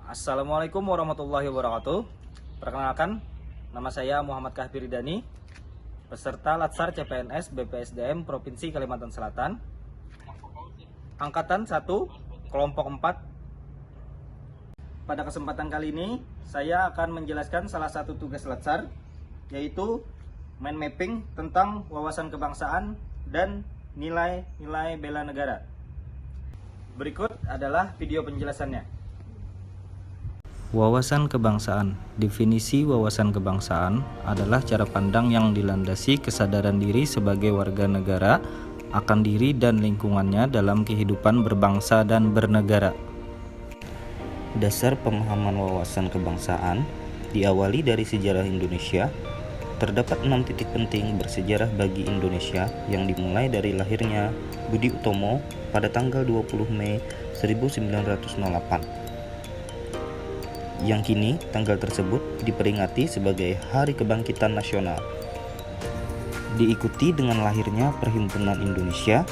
Assalamualaikum warahmatullahi wabarakatuh. Perkenalkan, nama saya Muhammad Kahfi Ridani, peserta Latsar CPNS BPSDM Provinsi Kalimantan Selatan, Angkatan 1, Kelompok 4. Pada kesempatan kali ini, saya akan menjelaskan salah satu tugas Latsar, yaitu mind mapping tentang wawasan kebangsaan dan nilai-nilai bela negara. Berikut adalah video penjelasannya. Wawasan kebangsaan. Definisi wawasan kebangsaan adalah cara pandang yang dilandasi kesadaran diri sebagai warga negara akan diri dan lingkungannya dalam kehidupan berbangsa dan bernegara. Dasar pemahaman wawasan kebangsaan diawali dari sejarah Indonesia. Terdapat 6 titik penting bersejarah bagi Indonesia yang dimulai dari lahirnya Budi Utomo pada tanggal 20 Mei 1908. Yang kini tanggal tersebut diperingati sebagai Hari Kebangkitan Nasional. Diikuti dengan lahirnya Perhimpunan Indonesia,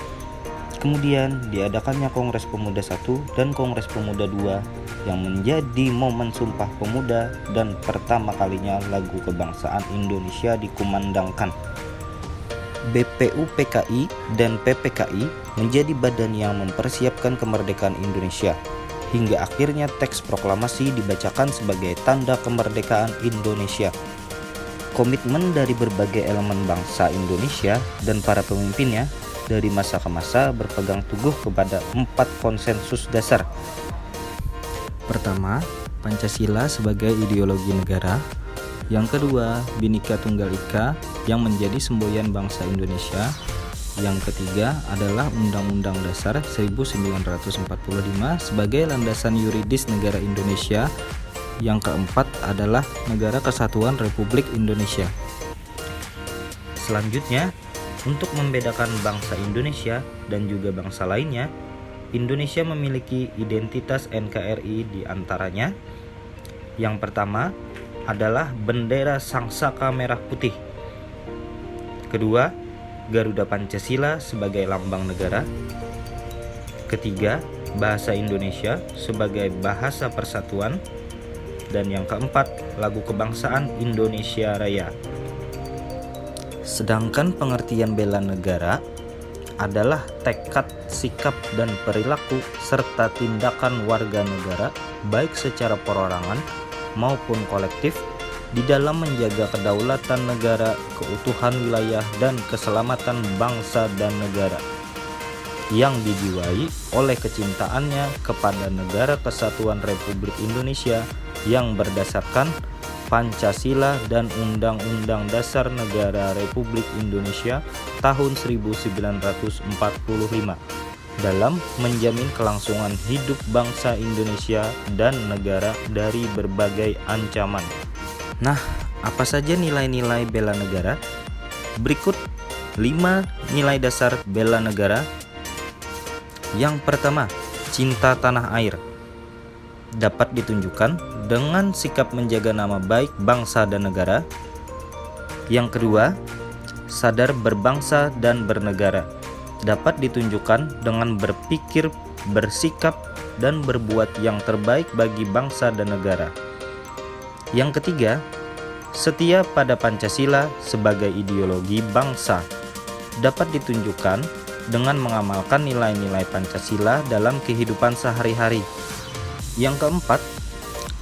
kemudian diadakannya Kongres Pemuda I dan Kongres Pemuda II yang menjadi momen Sumpah Pemuda dan pertama kalinya lagu kebangsaan Indonesia dikumandangkan. BPUPKI dan PPKI menjadi badan yang mempersiapkan kemerdekaan Indonesia. Hingga akhirnya teks proklamasi dibacakan sebagai tanda kemerdekaan Indonesia. Komitmen dari berbagai elemen bangsa Indonesia dan para pemimpinnya dari masa ke masa berpegang teguh kepada 4 konsensus dasar. Pertama, Pancasila sebagai ideologi negara. Yang kedua, Bhinneka Tunggal Ika yang menjadi semboyan bangsa Indonesia. Yang ketiga adalah Undang-Undang Dasar 1945 sebagai landasan yuridis negara Indonesia. Yang keempat adalah Negara Kesatuan Republik Indonesia. Selanjutnya, untuk membedakan bangsa Indonesia dan juga bangsa lainnya, Indonesia memiliki identitas NKRI di antaranya. Yang pertama adalah bendera sangsaka merah putih. Kedua, Garuda Pancasila sebagai lambang negara. Ketiga, bahasa Indonesia sebagai bahasa persatuan. Dan yang keempat, lagu kebangsaan Indonesia Raya. Sedangkan pengertian bela negara adalah tekad, sikap, dan perilaku serta tindakan warga negara baik secara perorangan maupun kolektif di dalam menjaga kedaulatan negara, keutuhan wilayah, dan keselamatan bangsa dan negara yang dijiwai oleh kecintaannya kepada Negara Kesatuan Republik Indonesia yang berdasarkan Pancasila dan Undang-Undang Dasar Negara Republik Indonesia tahun 1945 dalam menjamin kelangsungan hidup bangsa Indonesia dan negara dari berbagai ancaman. Nah, apa saja nilai-nilai bela negara? Berikut 5 nilai dasar bela negara. Yang pertama, cinta tanah air. Dapat ditunjukkan dengan sikap menjaga nama baik bangsa dan negara. Yang kedua, sadar berbangsa dan bernegara. Dapat ditunjukkan dengan berpikir, bersikap, dan berbuat yang terbaik bagi bangsa dan negara. Yang ketiga, setia pada Pancasila sebagai ideologi bangsa. Dapat ditunjukkan dengan mengamalkan nilai-nilai Pancasila dalam kehidupan sehari-hari. Yang keempat,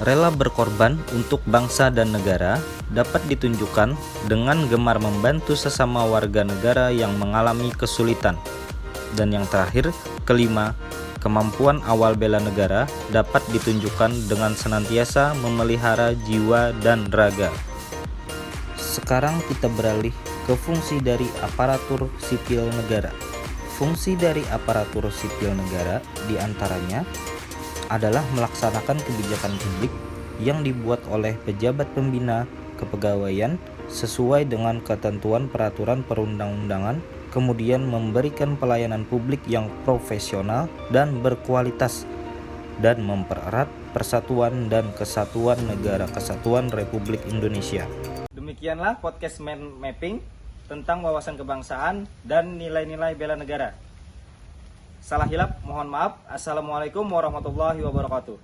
rela berkorban untuk bangsa dan negara. Dapat ditunjukkan dengan gemar membantu sesama warga negara yang mengalami kesulitan. Dan yang terakhir, kelima, kemampuan awal bela negara dapat ditunjukkan dengan senantiasa memelihara jiwa dan raga. Sekarang kita beralih ke fungsi dari aparatur sipil negara. Fungsi dari aparatur sipil negara diantaranya adalah melaksanakan kebijakan publik yang dibuat oleh pejabat pembina kepegawaian sesuai dengan ketentuan peraturan perundang-undangan, kemudian memberikan pelayanan publik yang profesional dan berkualitas, dan mempererat persatuan dan kesatuan Negara Kesatuan Republik Indonesia. Demikianlah podcast mind mapping tentang wawasan kebangsaan dan nilai-nilai bela negara. Salah hilap, mohon maaf. Assalamualaikum warahmatullahi wabarakatuh.